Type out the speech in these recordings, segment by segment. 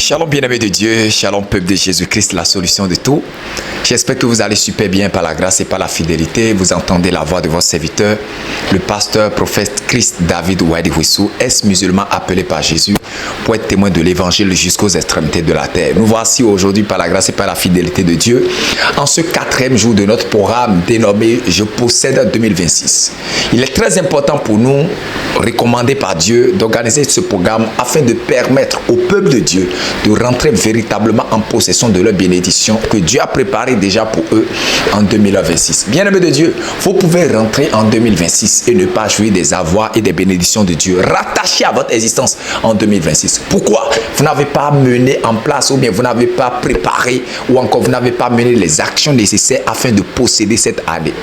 Shalom bien-aimés de Dieu, shalom peuple de Jésus-Christ, la solution de tout. J'espère que vous allez super bien par la grâce et par la fidélité. Vous entendez la voix de votre serviteur, le pasteur, prophète Christ David Ouadewissou, ex-musulman appelé par Jésus pour être témoin de l'évangile jusqu'aux extrémités de la terre. Nous voici aujourd'hui par la grâce et par la fidélité de Dieu en ce 4e jour de notre programme dénommé Je possède 2026. Il est très important pour nous, recommandé par Dieu, d'organiser ce programme afin de permettre au peuple de Dieu de rentrer véritablement en possession de leur bénédiction que Dieu a préparée déjà pour eux en 2026. Bien-aimés de Dieu, vous pouvez rentrer en 2026 et ne pas jouir des avoirs et des bénédictions de Dieu rattachés à votre existence en 2026. Pourquoi? Vous n'avez pas mené en place ou bien vous n'avez pas préparé ou encore vous n'avez pas mené les actions nécessaires afin de posséder cette année.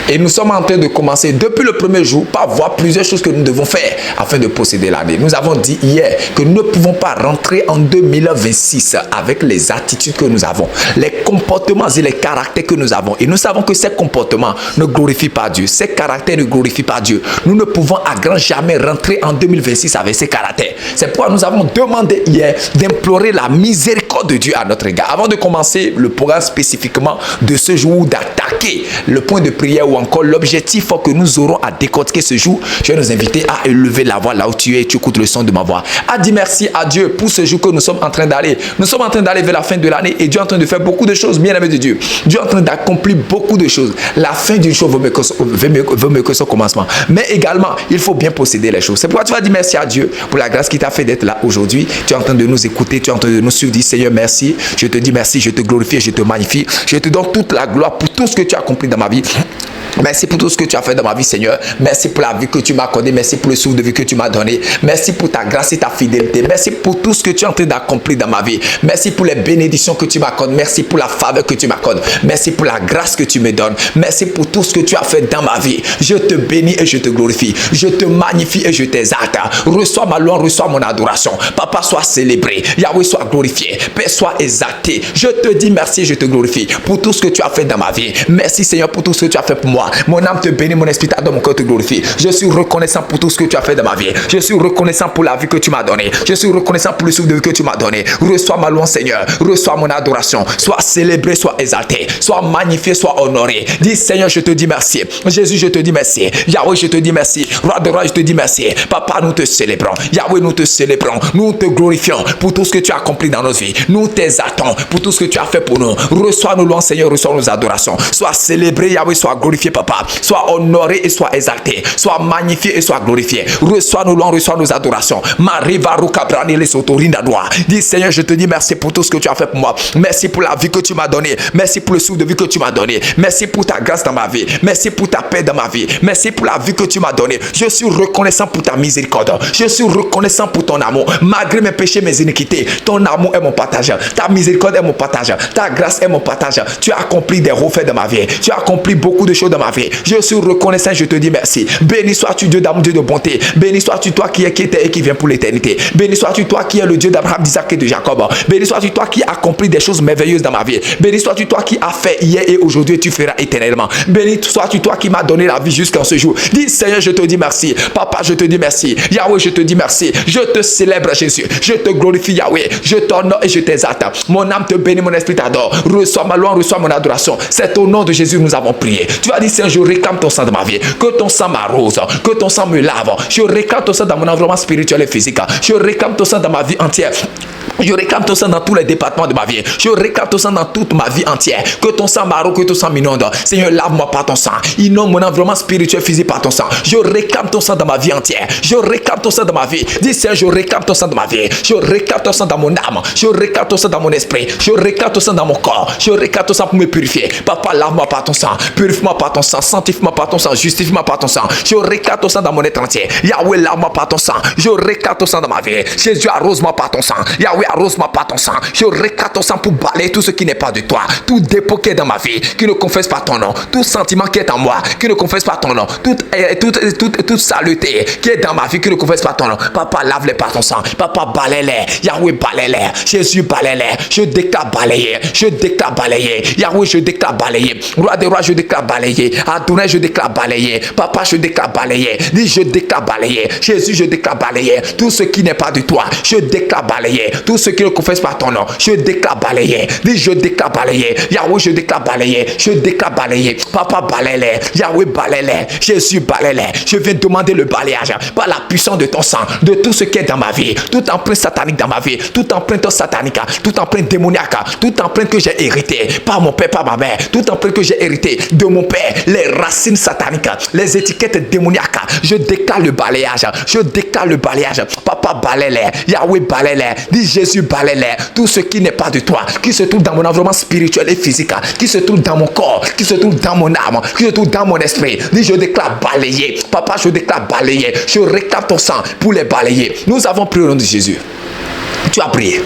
Et nous sommes en train de commencer depuis le premier jour par voir plusieurs choses que nous devons faire afin de posséder l'année. Nous avons dit hier que nous ne pouvons pas rentrer en 2026 avec les attitudes que nous avons, les comportements et les caractères que nous avons. Et nous savons que ces comportements ne glorifient pas Dieu. Ces caractères ne glorifient pas Dieu. Nous ne pouvons à grand jamais rentrer en 2026 avec ces caractères. C'est pourquoi nous avons demandé hier d'implorer la miséricorde de Dieu à notre égard. Avant de commencer le programme spécifiquement de ce jour, d'attaquer le point de prière ou encore l'objectif que nous aurons à décortiquer ce jour, je vais nous inviter à élever la voix là où tu es et tu écoutes le son de ma voix. À dire merci à Dieu pour ce jour que nous sommes en train d'aller. Nous sommes en train d'aller vers la fin de l'année et Dieu est en train de faire beaucoup de choses, bien aimé de Dieu. Dieu est en train d'accomplir beaucoup de choses. La fin d'une chose vaut mieux que son commencement. Mais également, il faut bien posséder les choses. C'est pourquoi tu vas dire merci à Dieu pour la grâce qui t'a fait d'être là aujourd'hui. Tu es en train de nous écouter, tu es en train de nous suivre. Dis Seigneur, merci. Je te dis merci, je te glorifie, je te magnifie. Je te donne toute la gloire pour tout ce que tu as accompli dans ma vie. Merci pour tout ce que tu as fait dans ma vie, Seigneur. Merci pour la vie que tu m'as accordée. Merci pour le souffle de vie que tu m'as donné. Merci pour ta grâce et ta fidélité. Merci pour tout ce que tu es en train d'accomplir dans ma vie. Merci pour les bénédictions que tu m'accordes. Merci pour la faveur que tu m'accordes. Merci pour la grâce que tu me donnes. Merci pour tout ce que tu as fait dans ma vie. Je te bénis et je te glorifie. Je te magnifie et je t'exalte. Reçois ma louange, reçois mon adoration. Papa, sois célébré. Yahweh, sois glorifié. Père, sois exalté. Je te dis merci et je te glorifie pour tout ce que tu as fait dans ma vie. Merci, Seigneur, pour tout ce que tu as fait pour moi. Mon âme te bénit, mon esprit t'adore, mon cœur te glorifie. Je suis reconnaissant pour tout ce que tu as fait dans ma vie. Je suis reconnaissant pour la vie que tu m'as donnée. Je suis reconnaissant pour le souffle de vie que tu m'as donné. Reçois ma louange, Seigneur. Reçois mon adoration. Sois célébré, sois exalté. Sois magnifié, sois honoré. Dis Seigneur, je te dis merci. Jésus, je te dis merci. Yahweh, je te dis merci. Roi de roi, je te dis merci. Papa, nous te célébrons. Yahweh, nous te célébrons. Nous te glorifions pour tout ce que tu as accompli dans nos vies. Nous t'exaltons pour tout ce que tu as fait pour nous. Reçois nos louanges, Seigneur. Reçois nos adorations. Sois célébré, Yahweh, sois glorifié, Papa. Sois honoré et sois exalté. Sois magnifié et sois glorifié. Reçois nos louanges, reçois nos adorations. Dis Seigneur, je te dis merci pour tout ce que tu as fait pour moi. Merci pour la vie que tu m'as donnée. Merci pour le souffle de vie que tu m'as donné. Merci pour ta grâce dans ma vie. Merci pour ta paix dans ma vie. Merci pour la vie que tu m'as donnée. Je suis reconnaissant pour ta miséricorde. Je suis reconnaissant pour ton amour. Malgré mes péchés, mes iniquités, ton amour est mon partage. Ta miséricorde est mon partage. Ta grâce est mon partage. Tu as accompli des refaits dans ma vie. Tu as accompli beaucoup de choses dans ma vie. Je suis reconnaissant, je te dis merci. Béni sois-tu Dieu d'amour, Dieu de bonté. Béni sois-tu toi qui était et qui vient pour l'éternité. Béni sois-tu toi qui es le Dieu d'Abraham, d'Isaac et de Jacob. Béni sois-tu toi qui accomplis des choses merveilleuses dans ma vie. Béni sois-tu toi qui as fait hier et aujourd'hui et tu feras éternellement. Béni sois-tu toi qui m'as donné la vie jusqu'à ce jour. Dis Seigneur, je te dis merci. Papa, je te dis merci. Yahweh, je te dis merci. Je te célèbre Jésus. Je te glorifie Yahweh. Je t'honore et je t'exalte. Mon âme te bénit, mon esprit t'adore. Reçois ma louange, reçois mon adoration. C'est au nom de Jésus que nous avons prié. Tu vas dire Seigneur, je réclame ton sang dans ma vie. Que ton sang m'arrose. Que ton sang me lave. Je réclame ton sang dans mon environnement spirituel et physique. Je réclame ton sang dans ma vie entière. Je réclame ton sang dans tous les départements de ma vie. Je réclame ton sang dans toute ma vie entière. Que ton sang m'arrose, que ton sang m'inonde. Seigneur, lave-moi par ton sang. Inonde mon environnement spirituel, physique par ton sang. Je réclame ton sang dans ma vie entière. Je réclame ton sang dans ma vie. Dis Seigneur, je réclame ton sang dans ma vie. Je réclame ton sang dans mon âme. Je réclame ton sang dans mon esprit. Je réclame ton sang dans mon corps. Je réclame ton sang pour me purifier. Papa, lave-moi par ton sang. Purifie-moi par ton sang. Sanctifie-moi par ton sang. Justifie-moi par ton sang. Je réclame ton sang dans mon être entier. Yahweh, lave-moi par ton sang. Je réclame ton sang dans ma vie. Jésus, arrose-moi par ton sang. Yahweh, arrose-moi par ton sang. Je réclame ton sang pour balayer tout ce qui n'est pas de toi. Tout dépôt qui est dans ma vie, qui ne confesse pas ton nom. Tout sentiment qui est en moi, qui ne confesse pas ton nom. Toute saleté qui est dans ma vie, qui ne confesse pas ton nom. Papa, lave-les par ton sang. Papa, balaye-les. Yahweh, balaye-les. Jésus, balaye-les. Je déclare balayer. Je déclare balayer. Yahweh, je déclare balayer. Roi des rois, je déclare balayer. Adonai, je déclare balayer. Papa, je déclare balayer. Dis, je déclare balayer. Jésus, je déclare balayer. Tout ce qui n'est pas de toi, je déclare balayer. Tout Tout ce qui ne confesse pas ton nom, je déclare balayé. Dis, je déclare balayé. Yahweh, je déclare balayé. Je déclare balayé. Papa, balaye-les. Yahweh, balaye-les. Jésus, balaye-les. Je viens demander le balayage par la puissance de ton sang, de tout ce qui est dans ma vie, toute empreinte satanique dans ma vie, toute empreinte satanique, toute empreinte démoniaque, toute empreinte que j'ai héritée par mon père, par ma mère, toute empreinte que j'ai héritée de mon père, les racines sataniques, les étiquettes démoniaques. Je déclare le balayage. Je déclare le balayage. Papa, balaye-les. Yahweh, balaye-les. Dis, Jésus, balaye-les. Tout ce qui n'est pas de toi, qui se trouve dans mon environnement spirituel et physique, qui se trouve dans mon corps, qui se trouve dans mon âme, qui se trouve dans mon esprit. Dis, je déclare balayer. Papa, je déclare balayer. Je réclame ton sang pour les balayer. Nous avons prié au nom de Jésus. Tu as prié.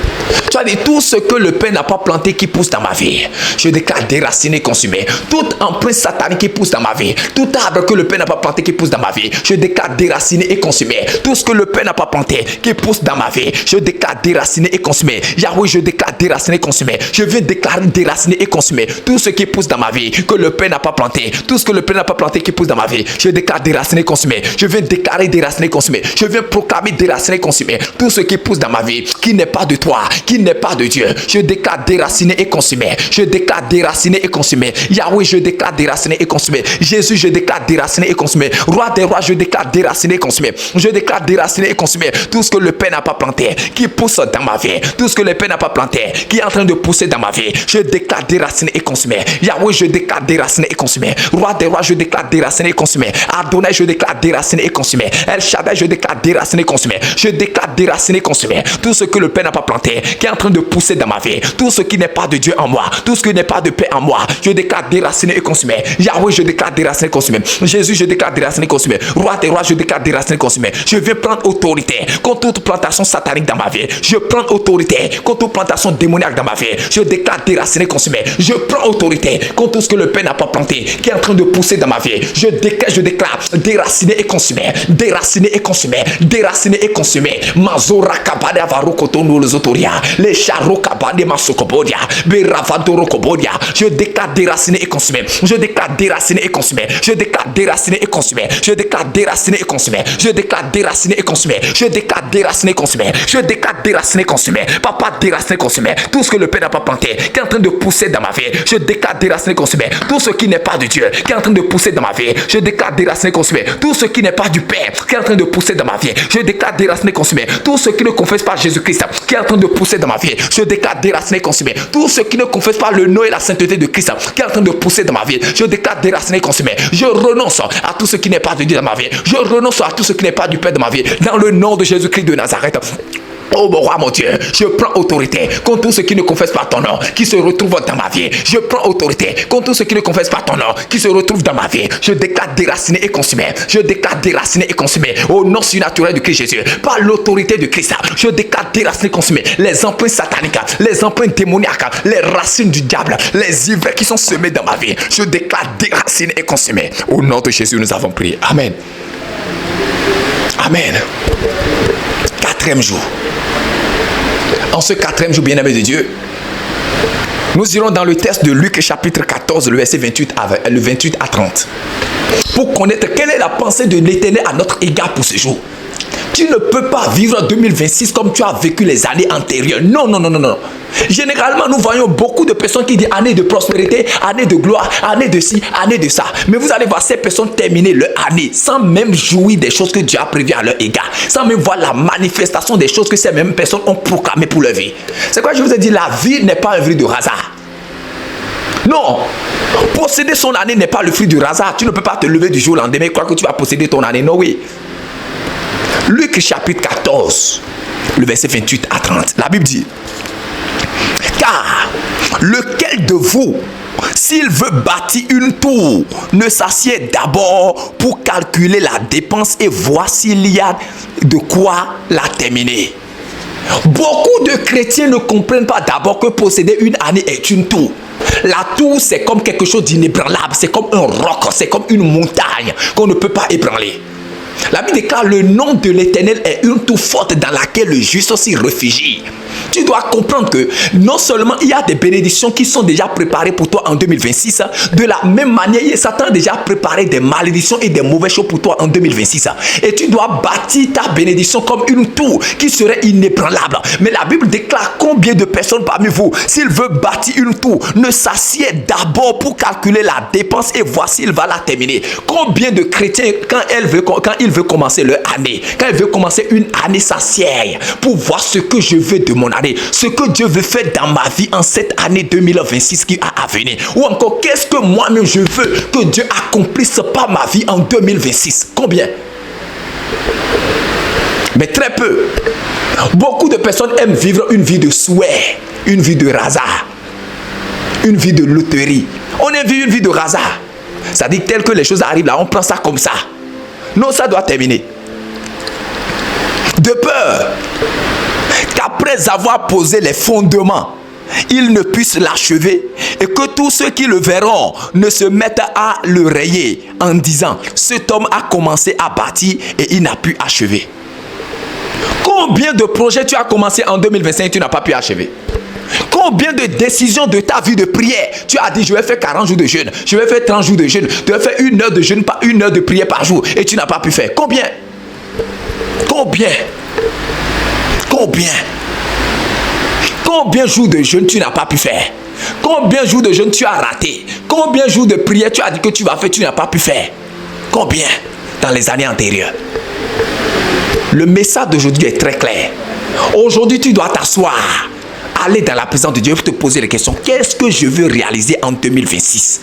Tu as dit tout ce que le Père n'a pas planté qui pousse dans ma vie. Je déclare déraciné, consumé. Toute empreinte satanique qui pousse dans ma vie. Tout arbre que le Père n'a pas planté qui pousse dans ma vie. Je déclare déraciné et consumé. Tout ce que le Père n'a pas planté qui pousse dans ma vie. Je déclare déraciné et consumé. Yahweh, je déclare déraciné et consumé. Je viens déclarer déraciné et consumé. Tout ce qui pousse dans ma vie que le Père n'a pas planté. Tout ce que le Père n'a pas planté qui pousse dans ma vie. Je déclare déraciné et consumé. Je viens déclarer déraciné et consumé. Je viens proclamer déraciné et consumé. Tout ce qui pousse dans ma vie qui n'est pas de toi, qui n'est pas de Dieu. Je déclare déraciné et consumé. Je déclare déraciné et consumé. Yahweh, je déclare déraciné et consumé. Jésus, je déclare déraciné et consumé. Roi des rois, je déclare déraciné et consumé. Je déclare déraciné et consumé. Tout ce que le Père n'a pas planté, qui pousse dans ma vie. Tout ce que le Père n'a pas planté, qui est en train de pousser dans ma vie. Je déclare déraciné et consumé. Yahweh, je déclare déraciné et consumé. Roi des rois, je déclare déraciné et consumé. Adonai, je déclare déraciné et consumé. El Shaddai, je déclare déraciné et consumé. Je déclare déraciné et consumé. Tout ce que le Père n'a pas planté, qui est en train de pousser dans ma vie, tout ce qui n'est pas de Dieu en moi, tout ce qui n'est pas de paix en moi, je déclare déraciné et consumé. Yahweh, je déclare déraciné et consumé. Jésus, je déclare déraciné et consumé. Roi des rois, je déclare déraciné et consumé. Je vais prendre autorité contre toute plantation satanique dans ma vie. Je prends autorité contre toute plantation démoniaque dans ma vie. Je déclare déraciné et consumé. Je prends autorité contre tout ce que le Père n'a pas planté, qui est en train de pousser dans ma vie. Je déclare déraciné et consumé. Déraciné et consumé. Déraciné et consumé. Mazora kabade avarokotono lozotoria. Les charros kabade masokobodia. Beravadoro kobodia. Je déclare déraciné et consumé. Je déclare déraciné et consumé. Je déclare déraciné et consumé. Je déclare déraciné et consumé. Je déclare déraciné et consumé. Je déclare déraciné et consumé. Je déclare déraciné et consumé. Papa, déraciné et consumé. Tout ce que le Père n'a pas planté, qui est en train de pousser dans ma vie, je déclare déraciné et consumé. Tout ce qui n'est pas de Dieu, qui est en train de pousser dans ma vie, je déclare déraciné et consumé. Tout ce qui n'est pas du Père, qui est en train de pousser dans ma vie, je déclare déraciné et consumé. Tout ce qui ne confesse pas Jésus-Christ, qui est en train de pousser dans ma vie, je déclare déraciné et consumé. Tout ce qui ne confesse pas le nom et la sainteté de Christ, qui est en train de pousser dans ma vie, je déclare déraciné et consumé. Je renonce à tout ce qui n'est pas de Dieu dans ma vie. Je renonce à tout ce qui n'est pas du Père dans ma vie. Dans le nom de Jésus-Christ de Nazareth. Oh mon roi, mon Dieu, je prends autorité contre tout ce qui ne confesse pas ton nom, qui se retrouve dans ma vie. Je prends autorité contre tout ce qui ne confesse pas ton nom, qui se retrouve dans ma vie. Je déclare déraciné et consumé. Je déclare déraciné et consumé. Au nom surnaturel de Christ Jésus, par l'autorité de Christ, je déclare déraciné et consumé. Les empreintes sataniques, les empreintes démoniaques, les racines du diable, les ivraies qui sont semées dans ma vie. Je déclare déraciné et consumé. Au nom de Jésus, nous avons prié. Amen. Amen. Quatrième jour. En ce quatrième jour, bien-aimé de Dieu, nous irons dans le texte de Luc chapitre 14, le verset 28 à 30. Pour connaître quelle est la pensée de l'Éternel à notre égard pour ce jour. Tu ne peux pas vivre en 2026 comme tu as vécu les années antérieures. Non, non, non, non, non. Généralement, nous voyons beaucoup de personnes qui disent année de prospérité, année de gloire, année de ci, année de ça. Mais vous allez voir ces personnes terminer leur année sans même jouir des choses que Dieu a prévues à leur égard. Sans même voir la manifestation des choses que ces mêmes personnes ont proclamées pour leur vie. C'est quoi je vous ai dit, la vie n'est pas un fruit de hasard. Non, posséder son année n'est pas le fruit du hasard. Tu ne peux pas te lever du jour au lendemain et croire que tu vas posséder ton année. Non, oui. Luc chapitre 14, le verset 28 à 30. La Bible dit: car lequel de vous, s'il veut bâtir une tour, ne s'assied d'abord pour calculer la dépense et voir s'il y a de quoi la terminer. Beaucoup de chrétiens ne comprennent pas d'abord que posséder une année est une tour. La tour, c'est comme quelque chose d'inébranlable, c'est comme un roc, c'est comme une montagne qu'on ne peut pas ébranler. La Bible déclare: le nom de l'Éternel est une tour forte dans laquelle le juste s'y réfugie. Tu dois comprendre que non seulement il y a des bénédictions qui sont déjà préparées pour toi en 2026, de la même manière, Satan a déjà préparé des malédictions et des mauvaises choses pour toi en 2026. Et tu dois bâtir ta bénédiction comme une tour qui serait inébranlable. Mais la Bible déclare combien de personnes parmi vous, s'il veut bâtir une tour, ne s'assied d'abord pour calculer la dépense et voir s'il va la terminer. Combien de chrétiens, quand il veut commencer leur année, quand il veut commencer une année, s'assied pour voir ce que je veux de mon année, ce que Dieu veut faire dans ma vie en cette année 2026 qui a à venir. Ou encore, qu'est-ce que moi-même je veux que Dieu accomplisse par ma vie en 2026. Combien? Mais très peu. Beaucoup de personnes aiment vivre une vie de souhait, une vie de hasard, une vie de loterie. On aime vivre une vie de hasard. Ça dit tel que les choses arrivent là, on prend ça comme ça. Non, ça doit terminer. De peur qu'après avoir posé les fondements, ils ne puissent l'achever et que tous ceux qui le verront ne se mettent à le rayer en disant: cet homme a commencé à bâtir et il n'a pu achever. Combien de projets tu as commencé en 2025 et tu n'as pas pu achever? Combien de décisions de ta vie de prière tu as dit: je vais faire 40 jours de jeûne, je vais faire 30 jours de jeûne, je vais faire 1 heure de jeûne, pas 1 heure de prière par jour, et tu n'as pas pu faire? Combien? Combien? Combien? Combien de jours de jeûne tu n'as pas pu faire? Combien de jours de jeûne tu as raté? Combien de jours de prière tu as dit que tu vas faire, tu n'as pas pu faire? Combien dans les années antérieures? Le message d'aujourd'hui est très clair. Aujourd'hui, tu dois t'asseoir, aller dans la présence de Dieu pour te poser les questions. Qu'est-ce que je veux réaliser en 2026?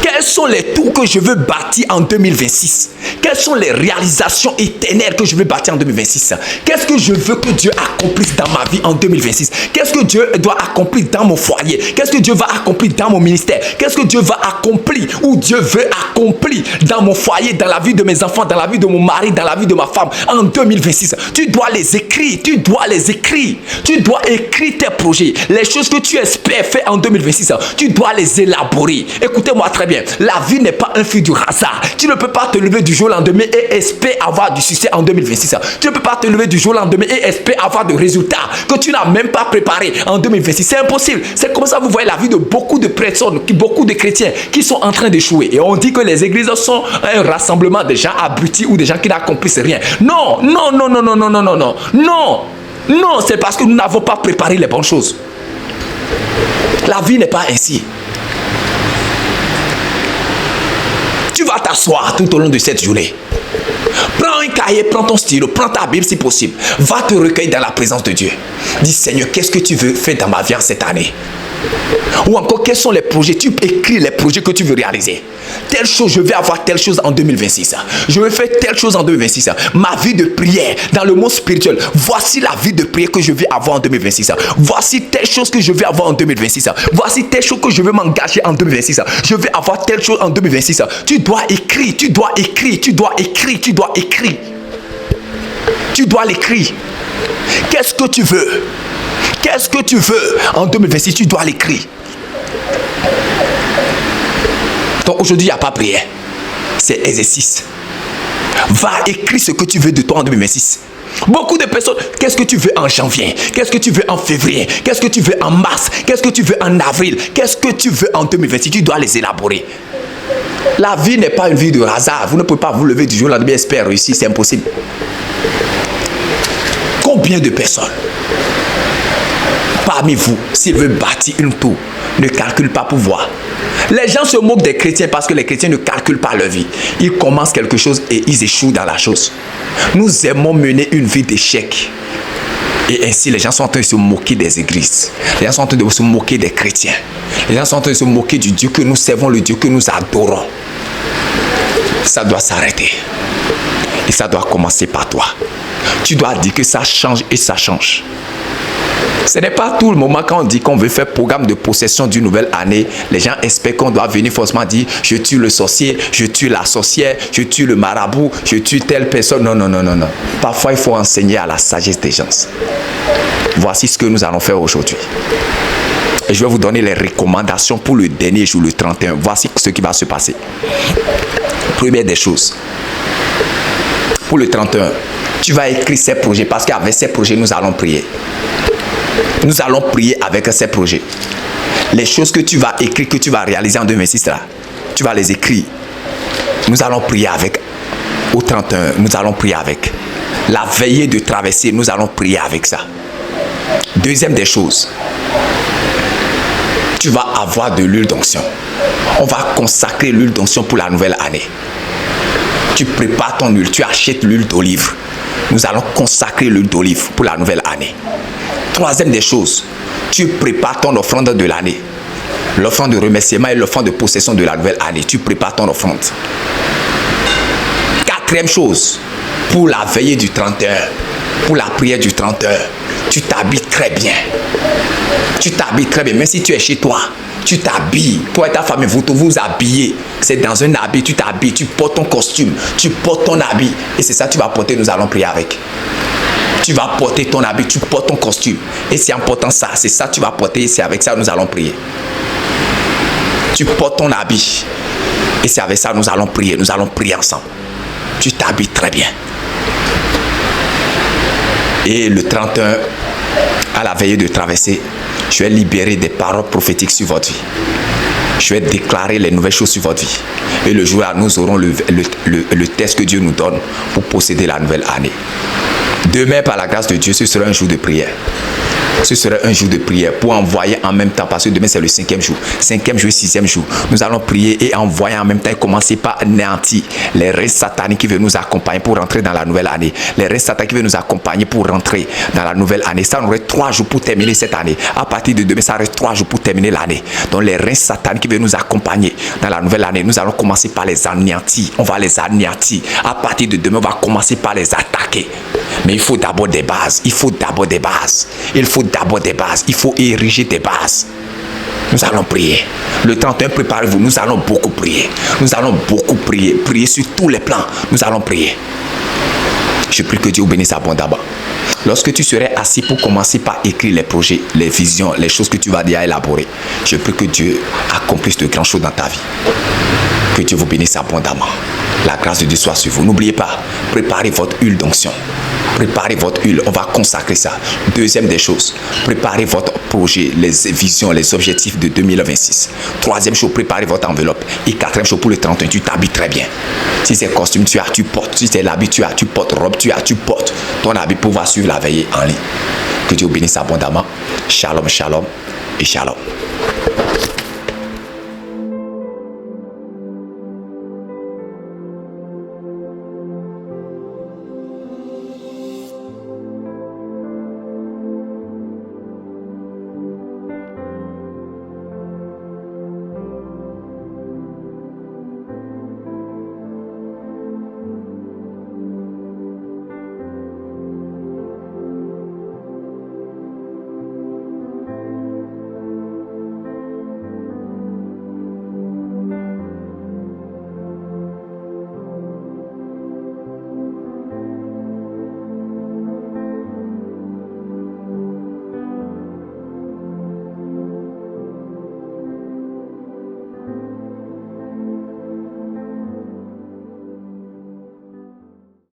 Quels sont les tours que je veux bâtir en 2026? Quelles sont les réalisations éternelles que je veux bâtir en 2026? Qu'est-ce que je veux que Dieu accomplisse dans ma vie en 2026? Qu'est-ce que Dieu doit accomplir dans mon foyer? Qu'est-ce que Dieu va accomplir dans mon ministère? Qu'est-ce que Dieu va accomplir ou Dieu veut accomplir dans mon foyer, dans la vie de mes enfants, dans la vie de mon mari, dans la vie de ma femme en 2026? Tu dois les écrire, tu dois les écrire. Tu dois écrire tes projets, les choses que tu espères faire en 2026. Tu dois les élaborer. Écoutez-moi très bien, la vie n'est pas un fil du hasard. Tu ne peux pas te lever du jour au lendemain et espérer avoir du succès en 2026. Tu ne peux pas te lever du jour au lendemain et espérer avoir des résultats que tu n'as même pas préparés en 2026. C'est impossible. C'est comme ça vous voyez la vie de beaucoup de personnes, beaucoup de chrétiens qui sont en train d'échouer. Et on dit que les églises sont un rassemblement de gens abrutis ou des gens qui n'accomplissent rien. Non, non, non, non, non, non, non, non, non, non, non, c'est parce que nous n'avons pas préparé les bonnes choses. La vie n'est pas ainsi. Tu vas t'asseoir tout au long de cette journée. Prends un cahier, prends ton stylo, prends ta Bible si possible. Va te recueillir dans la présence de Dieu. Dis: Seigneur, qu'est-ce que tu veux faire dans ma vie en cette année? Ou encore, quels sont les projets? Tu écris les projets que tu veux réaliser. Telle chose, je vais avoir telle chose en 2026. Je vais faire telle chose en 2026. Ma vie de prière dans le monde spirituel. Voici la vie de prière que je vais avoir en 2026. Voici telle chose que je vais avoir en 2026. Voici telle chose que je vais m'engager en 2026. Je vais avoir telle chose en 2026. Tu dois écrire, tu dois écrire, tu dois écrire, tu dois écrire. Tu dois l'écrire. Qu'est-ce que tu veux? Qu'est-ce que tu veux en 2026? Tu dois l'écrire. Donc aujourd'hui, il n'y a pas prière. C'est exercice. Va écrire ce que tu veux de toi en 2026. Beaucoup de personnes, qu'est-ce que tu veux en janvier? Qu'est-ce que tu veux en février? Qu'est-ce que tu veux en mars? Qu'est-ce que tu veux en avril? Qu'est-ce que tu veux en 2026? Tu dois les élaborer. La vie n'est pas une vie de hasard. Vous ne pouvez pas vous lever du jour au lendemain et espérer réussir. C'est impossible. Combien de personnes parmi vous, s'ils veulent bâtir une tour, ne calculent pas pour voir? Les gens se moquent des chrétiens parce que les chrétiens ne calculent pas leur vie. Ils commencent quelque chose et ils échouent dans la chose. Nous aimons mener une vie d'échec. Et ainsi, les gens sont en train de se moquer des églises. Les gens sont en train de se moquer des chrétiens. Les gens sont en train de se moquer du Dieu que nous servons, le Dieu que nous adorons. Ça doit s'arrêter. Et ça doit commencer par toi. Tu dois dire que ça change et ça change. Ce n'est pas tout le moment quand on dit qu'on veut faire programme de possession d'une nouvelle année. Les gens espèrent qu'on doit venir forcément dire: je tue le sorcier, je tue la sorcière, je tue le marabout, je tue telle personne. Non, non, non, non, non. Parfois, il faut enseigner à la sagesse des gens. Voici ce que nous allons faire aujourd'hui. Et je vais vous donner les recommandations pour le dernier jour, le 31. Voici ce qui va se passer. Première des choses. Pour le 31, Tu vas écrire ces projets parce qu'avec ces projets, nous allons prier. Nous allons prier avec ces projets. Les choses que tu vas écrire, que tu vas réaliser en 2026, là, tu vas les écrire. Nous allons prier avec. Au 31, nous allons prier avec. La veillée de traversée, nous allons prier avec ça. Deuxième des choses, tu vas avoir de l'huile d'onction. On va consacrer l'huile d'onction pour la nouvelle année. Tu prépares ton huile, tu achètes l'huile d'olive. Nous allons consacrer l'huile d'olive pour la nouvelle année. Troisième des choses, tu prépares ton offrande de l'année. L'offrande de remerciement et l'offrande de possession de la nouvelle année. Tu prépares ton offrande. Quatrième chose, pour la veillée du 31, pour la prière du 31, tu t'habilles très bien. Tu t'habilles très bien. Même si tu es chez toi, tu t'habilles. Toi et ta famille, vous habillez. C'est dans un habit, tu t'habilles, tu portes ton costume, tu portes ton habit. Et c'est ça que tu vas porter, nous allons prier avec. Tu vas porter ton habit, tu portes ton costume. Et c'est en portant ça, c'est ça que tu vas porter, et c'est avec ça que nous allons prier. Tu portes ton habit. Et c'est avec ça que nous allons prier ensemble. Tu t'habilles très bien. Et le 31, à la veillée de traversée, je vais libérer des paroles prophétiques sur votre vie. Je vais déclarer les nouvelles choses sur votre vie. Et le jour-là, nous aurons le test que Dieu nous donne pour posséder la nouvelle année. Demain, par la grâce de Dieu, ce sera un jour de prière. Ce sera un jour de prière pour envoyer en même temps, parce que demain c'est le 5e jour. 5e jour, 6e jour. Nous allons prier et envoyer en même temps et commencer par anéantir les restes sataniques qui veulent nous accompagner pour rentrer dans la nouvelle année. Les restes sataniques qui veulent nous accompagner pour rentrer dans la nouvelle année. Ça nous reste 3 jours pour terminer cette année. À partir de demain, ça reste 3 jours pour terminer l'année. Donc les restes sataniques qui veulent nous accompagner dans la nouvelle année, nous allons commencer par les anéantir. On va les anéantir. À partir de demain, on va commencer par les attaquer. Mais il faut d'abord des bases. Il faut d'abord des bases. Il faut d'abord des bases. Il faut ériger des bases. Nous allons prier. Le 31, préparez-vous. Nous allons beaucoup prier. Nous allons beaucoup prier. Prier sur tous les plans. Nous allons prier. Je prie que Dieu vous bénisse abondamment. Lorsque tu serais assis pour commencer par écrire les projets, les visions, les choses que tu vas déjà élaborer, je prie que Dieu accomplisse de grandes choses dans ta vie. Que Dieu vous bénisse abondamment. La grâce de Dieu soit sur vous. N'oubliez pas, préparez votre huile d'onction. Préparez votre huile, on va consacrer ça. Deuxième des choses, préparez votre projet, les visions, les objectifs de 2026. Troisième chose, préparez votre enveloppe. Et quatrième chose, pour le 31, tu t'habilles très bien. Si c'est costume, tu portes. Si c'est l'habit, tu portes. Robe, tu portes. Ton habit pour pouvoir suivre la veillée en ligne. Que Dieu bénisse abondamment. Shalom, shalom et shalom.